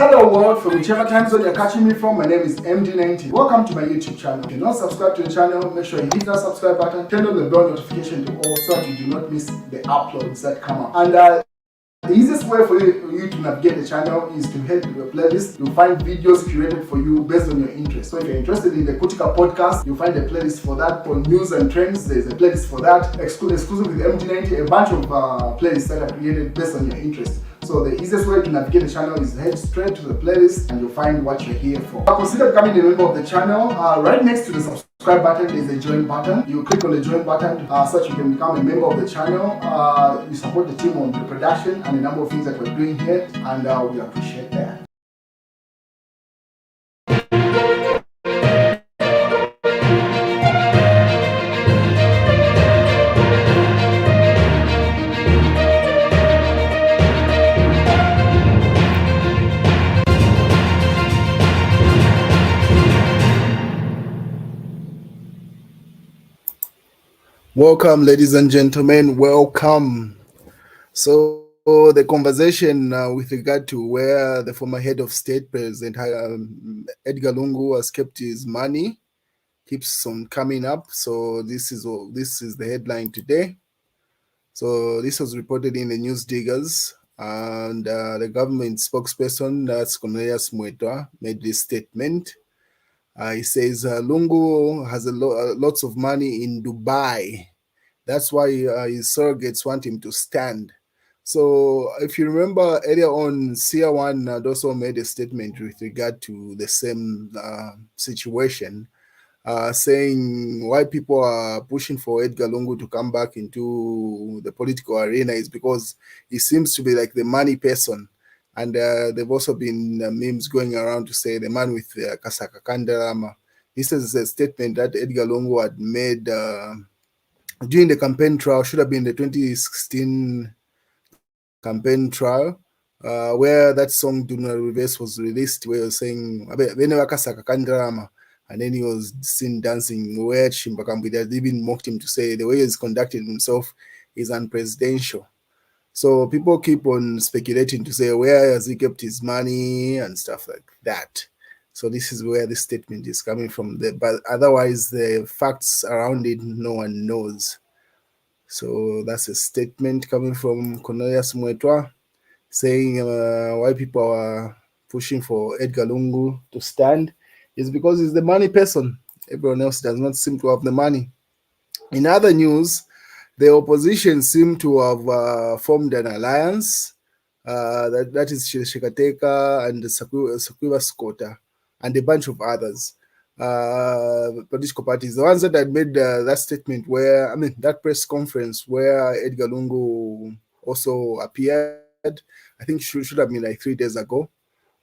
Hello world, from whichever time zone you're catching me from, my name is MD90. Welcome to my YouTube channel. If you're not subscribed to the channel, make sure you hit that subscribe button, turn on the bell notification to all so that you do not miss the uploads that come up. And the easiest way for you to navigate the channel is to head to the playlist. You'll find videos curated for you based on your interest. So if you're interested in the Kutika podcast, you'll find a playlist for that. For news and trends, there's a playlist for that. Exclusive with MD90, a bunch of playlists that are created based on your interest. So the easiest way to navigate the channel is head straight to the playlist and you'll find what you're here for. Consider becoming a member of the channel. Right next to the subscribe button is a join button. You click on the join button so that you can become a member of the channel. You support the team on the production and a number of things that we're doing here, and we appreciate that. Welcome, ladies and gentlemen. Welcome. So the conversation with regard to where the former head of state, President Edgar Lungu, has kept his money keeps on coming up. So this is the headline today. So this was reported in the News Diggers, and the government spokesperson, that's Cornelius Mwetwa, made this statement. He says Lungu has lots of money in Dubai. That's why his surrogates want him to stand. So if you remember earlier on, CR1 had also made a statement with regard to the same situation, saying why people are pushing for Edgar Lungu to come back into the political arena is because he seems to be like the money person. And there've also been memes going around to say the man with Kasaka Kandarama. This is a statement that Edgar Lungu had made during the campaign trial, should have been the 2016 campaign trial, where that song Duna Reverse was released, where he was saying, and then he was seen dancing where Shimba they even mocked him to say the way he's conducted himself is unpresidential. So people keep on speculating to say where has he kept his money and stuff like that. So this is where the statement is coming from. But otherwise, the facts around it, no one knows. So that's a statement coming from Cornelius Mwetwa saying why people are pushing for Edgar Lungu to stand is because he's the money person. Everyone else does not seem to have the money. In other news, the opposition seem to have formed an alliance. That is Shekateka and Sakuiva Skota and a bunch of others, political parties. The ones that had made that statement that press conference where Edgar Lungu also appeared, I think should have been like 3 days ago,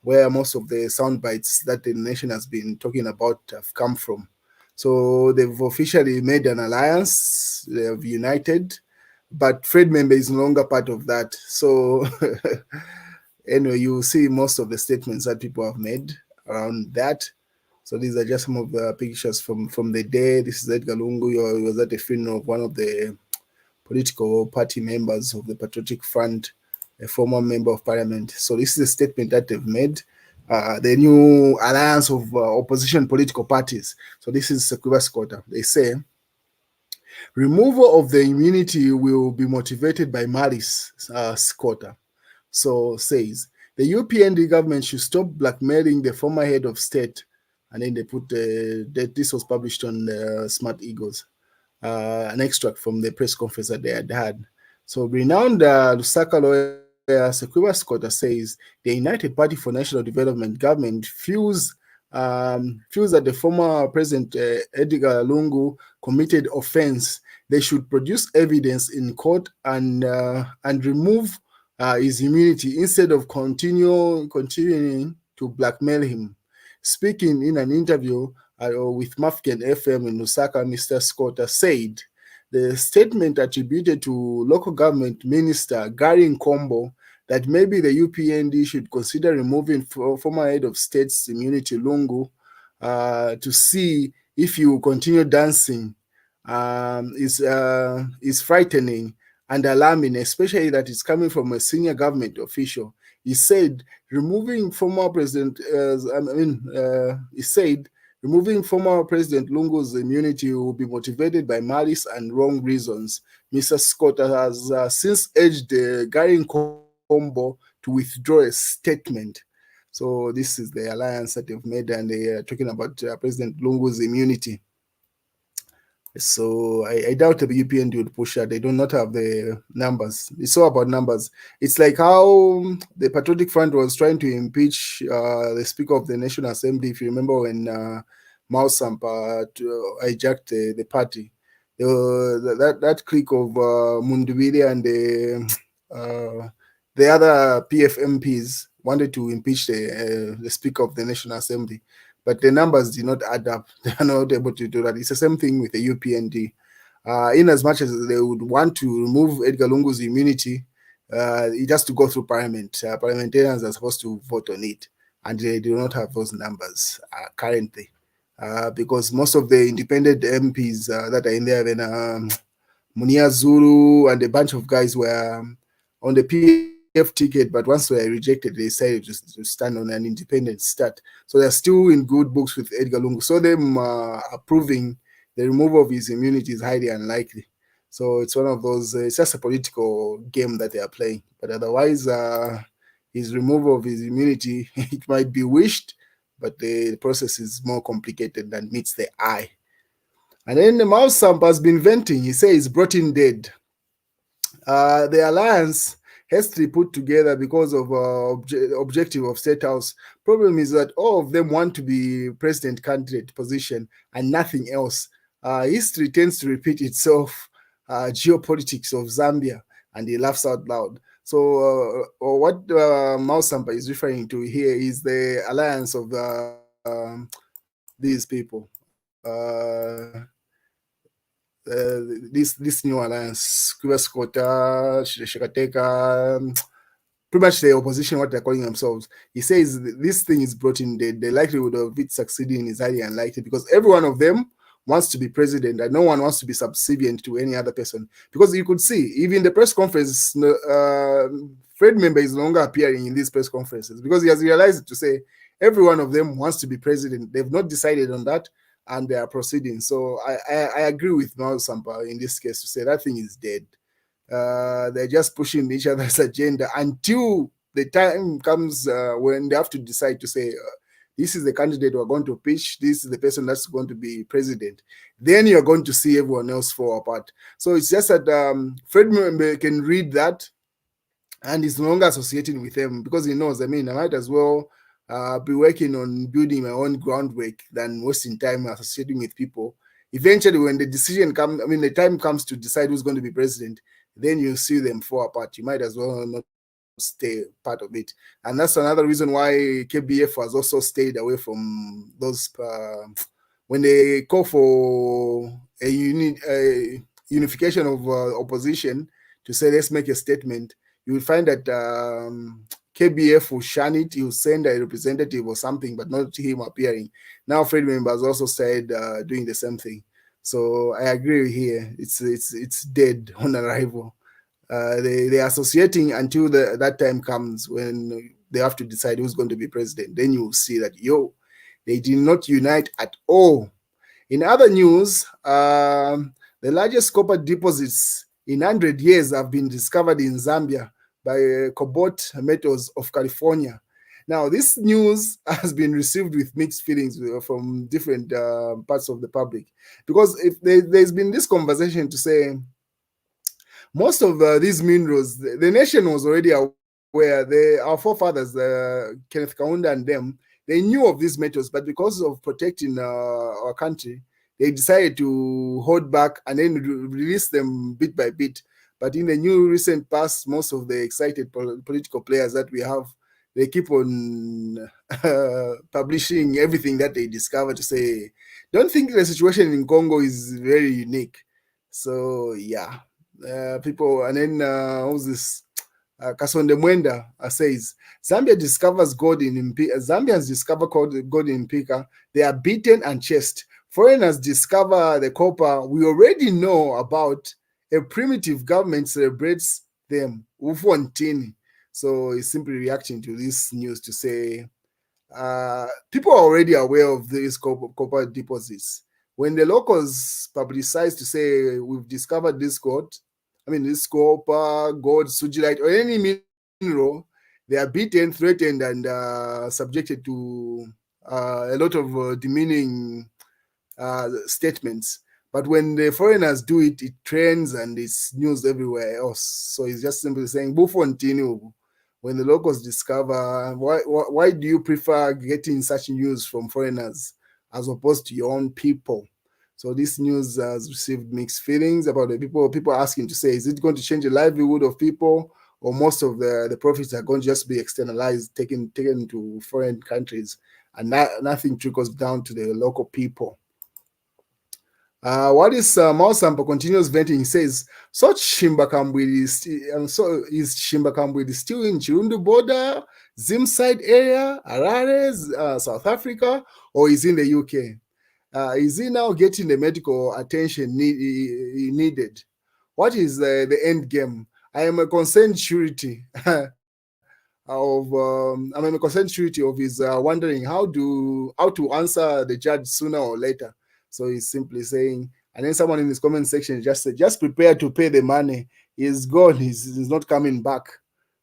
where most of the sound bites that the nation has been talking about have come from. So they've officially made an alliance, they have united, but Fred Membe is no longer part of that. So anyway, you see most of the statements that people have made around that. So these are just some of the pictures from the day. This is Edgar Lungu. He was at the funeral of one of the political party members of the Patriotic Front, a former member of parliament. So this is a statement that they've made. The new alliance of opposition political parties. So this is Sakuiva Skota. They say, removal of the immunity will be motivated by malice, Skota. So says, the UPND government should stop blackmailing the former head of state. And then they put that this was published on Smart Eagles, an extract from the press conference that they had. So renowned Lusaka lawyer Sakuiva Skota says the United Party for National Development government feels that the former President Edgar Lungu committed offense. They should produce evidence in court and remove his immunity instead of continuing to blackmail him. Speaking in an interview with Mafken FM in Lusaka, Mr. Skota said the statement attributed to local government minister Gary Nkombo that maybe the UPND should consider removing former head of state's immunity Lungu to see if he will continue dancing is frightening and alarming, especially that it's coming from a senior government official. he said removing former President, he said removing former President Lungu's immunity will be motivated by malice and wrong reasons. Mr. Scott has since urged Gary Nkombo to withdraw a statement. So this is the alliance that they've made, and they are talking about President Lungu's immunity. So I doubt the UPND would push that. They do not have the numbers. It's all about numbers. It's like how the Patriotic Front was trying to impeach the Speaker of the National Assembly. If you remember when Mao Sampa hijacked the party, that clique of Mundubile and the other PF MPs wanted to impeach the Speaker of the National Assembly, but the numbers did not add up. They are not able to do that. It's the same thing with the UPND. In as much as they would want to remove Edgar Lungu's immunity, it has to go through Parliament. Parliamentarians are supposed to vote on it, and they do not have those numbers currently, because most of the independent MPs that are in there, Munia Zulu and a bunch of guys were on the PF ticket, but once they were rejected, they decided to stand on an independent start. So they're still in good books with Edgar Lungu. So them approving the removal of his immunity is highly unlikely. So it's one of those, it's just a political game that they are playing. But otherwise, his removal of his immunity, it might be wished, but the process is more complicated than meets the eye. And then the Mao Sampa has been venting. He says he's brought in dead. The alliance has to be put together because of objective of State House. Problem is that all of them want to be president candidate position and nothing else. History tends to repeat itself. Geopolitics of Zambia, and he laughs out loud. So what Mao Sampa is referring to here is the alliance of these people. This new alliance, Kubaskota, Shikateka, pretty much the opposition, what they're calling themselves. He says this thing is brought in dead. The likelihood of it succeeding is highly unlikely because every one of them wants to be president and no one wants to be subservient to any other person. Because you could see, even the press conference, Fred member is no longer appearing in these press conferences because he has realized to say every one of them wants to be president. They've not decided on that, and they are proceeding. So I agree with Mao Sampa in this case to say that thing is dead. They're just pushing each other's agenda until the time comes when they have to decide to say, this is the candidate we're going to pitch, this is the person that's going to be president. Then you're going to see everyone else fall apart. So it's just that Fred can read that and is no longer associating with them because he knows, I might as well be working on building my own groundwork than wasting time associating with people. Eventually, when the decision comes, the time comes to decide who's going to be president, then you see them fall apart. You might as well not stay part of it. And that's another reason why KBF has also stayed away from those, when they call for a unification of opposition to say, let's make a statement, you will find that KBF will shun it. He will send a representative or something, but not him appearing. Now, Fred member has also said doing the same thing. So I agree here. It's dead on arrival. They're associating until that time comes when they have to decide who's going to be president. Then you will see that, they did not unite at all. In other news, the largest copper deposits in 100 years have been discovered in Zambia by Cobalt Metals of California. Now, this news has been received with mixed feelings from different parts of the public, because if there's been this conversation to say most of these minerals, the nation was already aware. Our forefathers, Kenneth Kaunda and them, they knew of these metals, but because of protecting our country, they decided to hold back and then release them bit by bit. But in the new recent past, most of the excited political players that we have, they keep on publishing everything that they discover to say, don't think the situation in Congo is very unique. So, yeah, people, and then who's this? Kasonde Mwenda says, Zambia discovers gold in Mpika. Zambians discover gold in Mpika. They are beaten and chased. Foreigners discover the copper we already know about. A primitive government celebrates them. Ufontini. So he's simply reacting to this news to say people are already aware of these copper deposits. When the locals publicize to say we've discovered this this copper, gold, sugilite, or any mineral, they are beaten, threatened, and subjected to a lot of demeaning statements. But when the foreigners do it, it trends and it's news everywhere else. So it's just simply saying, Bufontinu, when the locals discover, why do you prefer getting such news from foreigners as opposed to your own people? So this news has received mixed feelings about the people. People are asking to say, is it going to change the livelihood of people, or most of the profits are going to just be externalized, taken to foreign countries, and nothing trickles down to the local people? What is Mausampa continues venting? He says, so Shimba Kambwili is still in Chirundu border, Zim side area, Harare, South Africa, or is in the UK? Is he now getting the medical attention needed? What is the end game? I am a concerned surety of his wondering how to answer the judge sooner or later. So he's simply saying, and then someone in his comment section just said, just prepare to pay the money. He's gone. He's not coming back.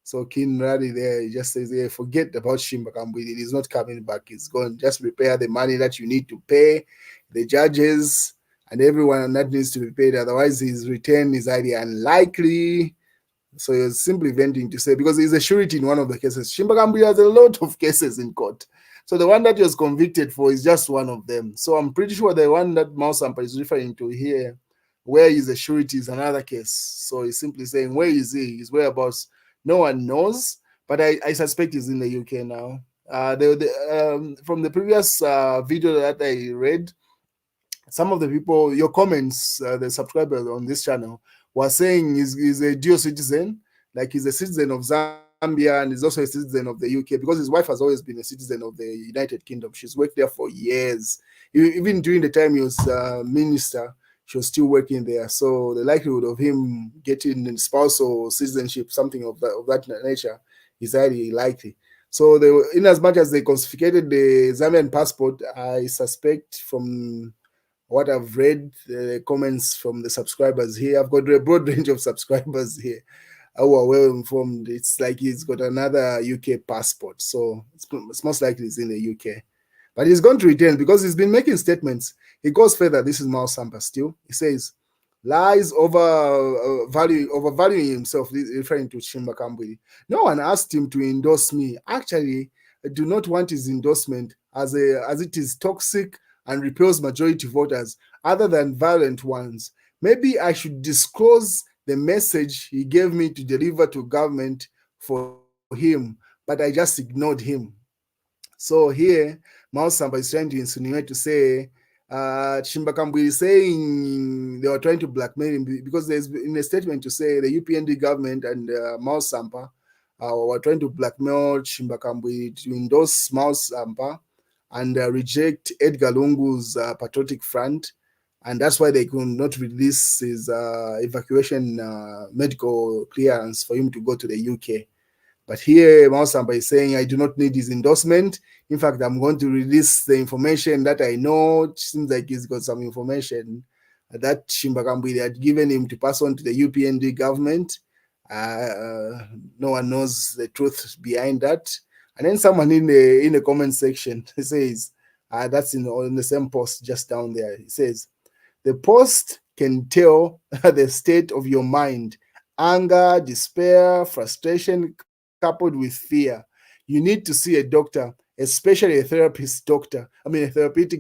So King Radi there, he just says, yeah, forget about Shimba Kambwili. He's not coming back. He's gone. Just prepare the money that you need to pay the judges and everyone that needs to be paid. Otherwise, his return is highly unlikely. So he was simply venting to say, because he's a surety in one of the cases. Shimba Kambwili has a lot of cases in court. So the one that he was convicted for is just one of them. So I'm pretty sure the one that Mausampa is referring to here, where he's a surety, is another case. So he's simply saying, where is he? His whereabouts, no one knows. But I suspect he's in the UK now. From the previous video that I read, some of the people, your comments, the subscribers on this channel, were saying he's a dual citizen, like he's a citizen of Zambia and he's also a citizen of the UK, because his wife has always been a citizen of the United Kingdom. She's worked there for years. Even during the time he was minister, she was still working there. So the likelihood of him getting spousal citizenship, something of that nature, is highly likely. So in as much as they confiscated the Zambian passport, I suspect from what I've read, the comments from the subscribers here, I've got a broad range of subscribers here who are well informed. It's like he's got another UK passport, so it's most likely he's in the UK. But he's going to return because he's been making statements. He goes further. This is Mausampa still. He says, lies overvaluing himself, referring to Shimba Kambwili. No one asked him to endorse me. Actually, I do not want his endorsement as it is toxic and repels majority voters other than violent ones. Maybe I should disclose the message he gave me to deliver to government for him, but I just ignored him. So here, Mausampa is trying to insinuate to say, Shimba Kambwili is saying they were trying to blackmail him because there's in a statement to say the UPND government and Mausampa were trying to blackmail Shimba Kambwili to endorse Mausampa and reject Edgar Lungu's Patriotic Front, and that's why they could not release his evacuation medical clearance for him to go to the UK. But here, Mausampa is saying, I do not need his endorsement. In fact, I'm going to release the information that I know. It seems like he's got some information that Shimba Kambwili had given him to pass on to the UPND government. No one knows the truth behind that. And then someone in the comment section says, that's on the same post just down there. He says, the post can tell the state of your mind, anger, despair, frustration, coupled with fear. You need to see a doctor, especially a therapeutic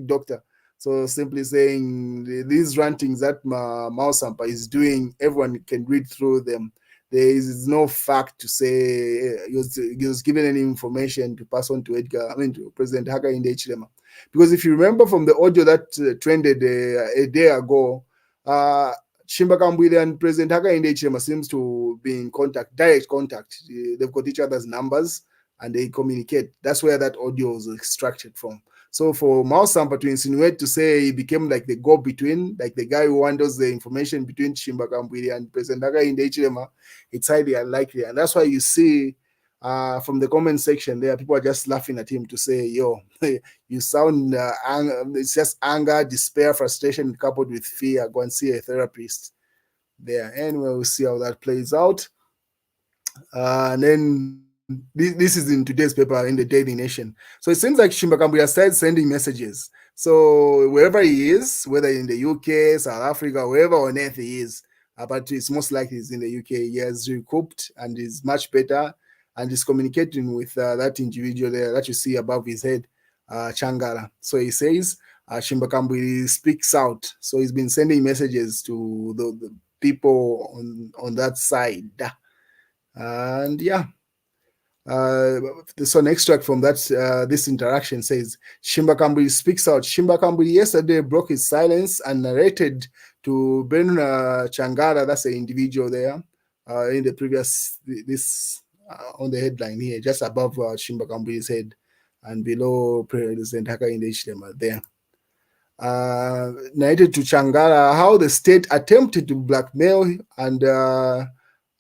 doctor. So simply saying these rantings that Mausampa is doing, everyone can read through them. There is no fact to say he was given any information to pass on to to President Hakainde Hichilema. Because if you remember from the audio that trended a day ago, Shimba Kambwili and President Hakainde Hichilema seems to be in direct contact. They've got each other's numbers and they communicate. That's where that audio was extracted from. So for Mausampa to insinuate to say he became like the go-between, like the guy who handles the information between Shimba Kambwili and President Hakainde Hichilema, it's highly unlikely. And that's why you see from the comment section there, people are just laughing at him to say, yo, you sound, it's just anger, despair, frustration coupled with fear. Go and see a therapist there. Anyway, we'll see how that plays out. And then this is in today's paper in the Daily Nation. So it seems like Shimba Kambuya started sending messages. So wherever he is, whether in the UK, South Africa, wherever on earth he is, but it's most likely he's in the UK, he has recouped and is much better and is communicating with that individual there that you see above his head, Changala. So he says, Shimba Kambuya speaks out. So he's been sending messages to the people on that side. And yeah, so an extract from that this interaction says, Shimba Kambuya speaks out. Shimba Kambuya yesterday broke his silence and narrated to Ben Changara, that's the individual there, in the previous, this on the headline here, just above Shimba Kambuya's head and below President Hakainde Hichilema there. Narrated to Changara how the state attempted to blackmail and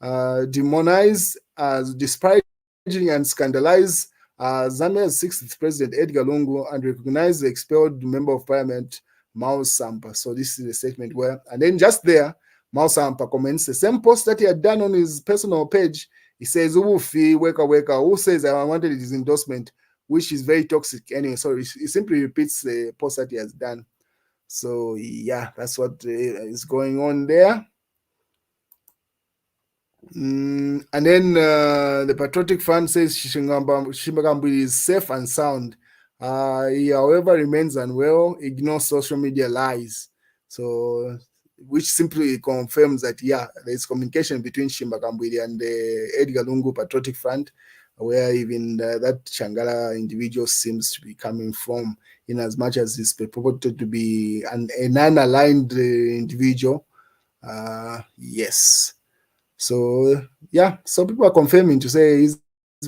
demonize, disparage and scandalize Zambia's 6th president Edgar Lungu and recognize the expelled member of parliament Mao Sampa. So this is a statement where, and then just there, Mao Sampa comments the same post that he had done on his personal page. He says, Ufi, weka, who says I wanted his endorsement, which is very toxic anyway. So he simply repeats the post that he has done. So yeah, that's what is going on there. And then the Patriotic Front says Shimba Kambuya is safe and sound. He, however, remains unwell, ignores social media lies. So, which simply confirms that, yeah, there's communication between Shimba Kambuya and the Edgar Lungu Patriotic Front, where even that Changala individual seems to be coming from, in as much as he's purported to be an unaligned individual. Yes. So yeah, so people are confirming to say he's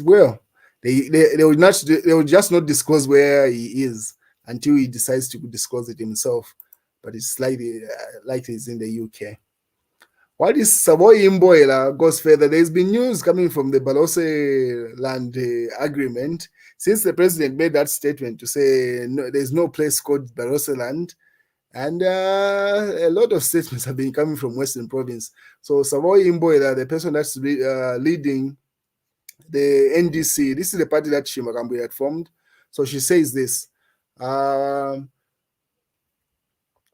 well. They will just not disclose where he is until he decides to disclose it himself. But it's likely he's in the UK. While this Savoy Imboela goes further, there's been news coming from the Barotseland agreement since the president made that statement to say no, there's no place called Barotseland. And a lot of statements have been coming from Western Province. So Savoy Imboela, the person that's leading the NDC, this is the party that Shimba Kambuya had formed. So she says this.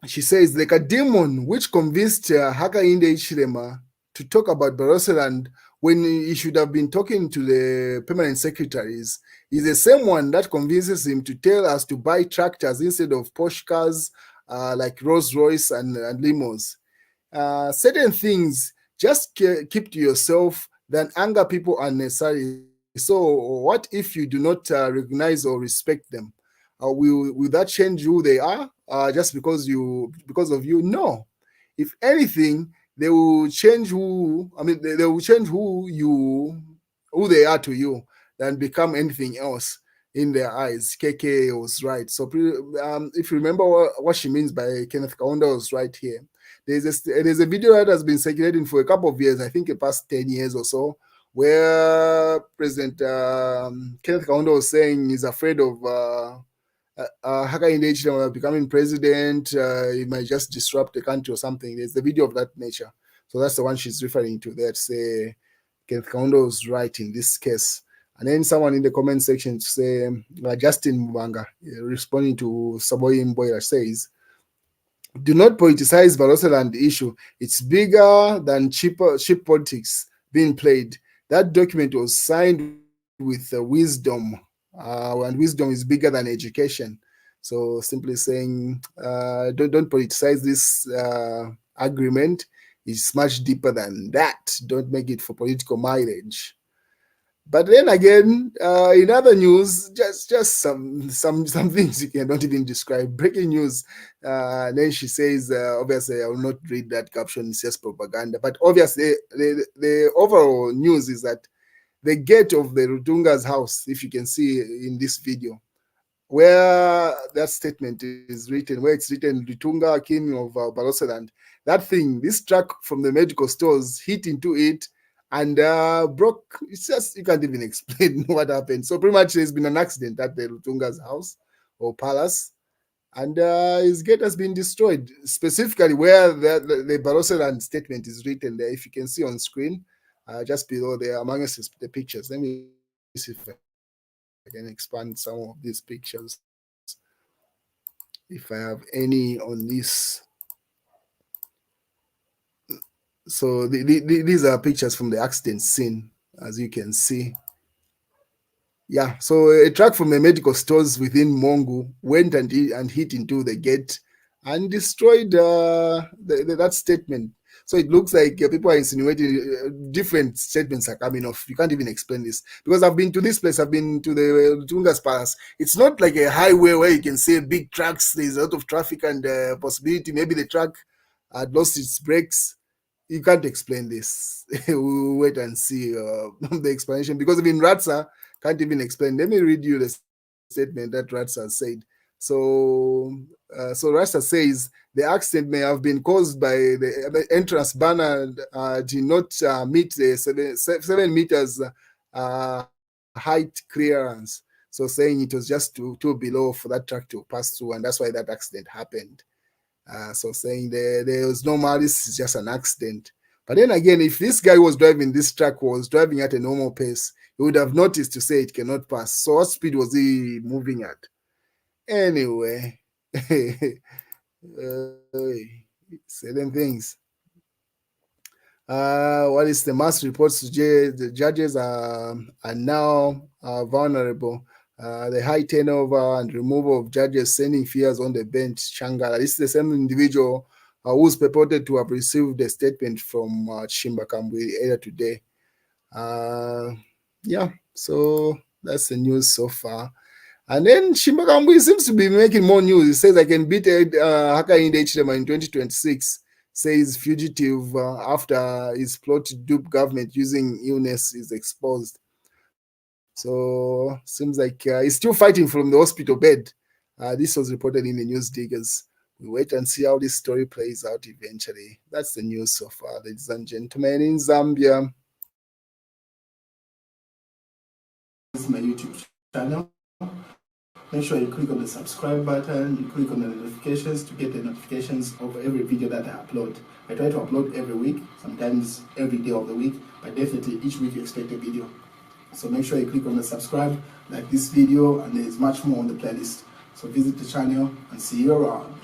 She says, like a demon which convinced Hakainde Hichilema to talk about Barotseland when he should have been talking to the permanent secretaries, is the same one that convinces him to tell us to buy tractors instead of Porsche cars, like Rolls Royce and limos. Certain things just keep to yourself than anger people unnecessarily. So what if you do not recognize or respect them? Will that change who they are just because of you? No. If anything, they will change who. I mean, they will change who they are to you than become anything else in their eyes. KK was right. So if you remember what she means by Kenneth Kaunda was right here. There's a video that has been circulating for a couple of years, I think the past 10 years or so, where President Kenneth Kaunda was saying he's afraid of Hakainde Hichilema becoming president. He might just disrupt the country or something. There's the video of that nature. So that's the one she's referring to there to say Kenneth Kaunda was right in this case. And then someone in the comment section to say, Justin Mwanga, responding to Saboy Mboya, says, do not politicize Barotseland issue. It's bigger than cheap politics being played. That document was signed with wisdom, and wisdom is bigger than education. So simply saying, don't politicize this agreement. It's much deeper than that. Don't make it for political mileage. But then again, in other news, just some things you cannot even describe. Breaking news. Then she says, obviously, I will not read that caption. It's just propaganda. But obviously, the overall news is that the gate of the Rutunga's house, if you can see in this video, where that statement is written, where it's written Rutunga, king of Barotseland, that thing, this truck from the medical stores hit into it and broke. It's just, you can't even explain what happened. So pretty much there's been an accident at the Lutunga's house or palace, and his gate has been destroyed. Specifically where the Barotseland statement is written there, if you can see on screen, just below there amongst the pictures. Let me see if I can expand some of these pictures, if I have any on this. So these are pictures from the accident scene, as you can see. Yeah, so a truck from the medical stores within Mongu went and hit into the gate and destroyed that statement. So it looks like people are insinuating different statements are coming off. You can't even explain this, because I've been to this place. I've been to the Tunga's Palace. It's not like a highway where you can see big trucks. There's a lot of traffic and possibility maybe the truck had lost its brakes. You can't explain this. We'll wait and see the explanation, because even Ratsa can't even explain. Let me read you the statement that Ratsa said. So Ratsa says the accident may have been caused by the entrance banner did not meet the 7 meters height clearance. So saying it was just too below for that truck to pass through, and that's why that accident happened. So saying there was no malice, it's just an accident. But then again, if this guy was driving this truck, was driving at a normal pace, he would have noticed to say it cannot pass. So what speed was he moving at? Anyway, certain things. What is the mass reports? The judges are now vulnerable. The high turnover and removal of judges sending fears on the bench. Shangala. This is the same individual who's purported to have received a statement from Shimba earlier today. Yeah, so that's the news so far. And then Shimba seems to be making more news. He says I can beat Hakainde Hichilema in 2026. Says fugitive after his plot to dupe government using illness is exposed. So seems like he's still fighting from the hospital bed. This was reported in the News Diggers. We wait and see how this story plays out eventually. That's the news so far, ladies and gentlemen. In Zambia, this is my YouTube channel. Make sure you click on the subscribe button, you click on the notifications to get the notifications of every video that I upload. I try to upload every week, sometimes every day of the week, but definitely each week you expect a video. So make sure you click on the subscribe, like this video, and there's much more on the playlist. So visit the channel and see you around.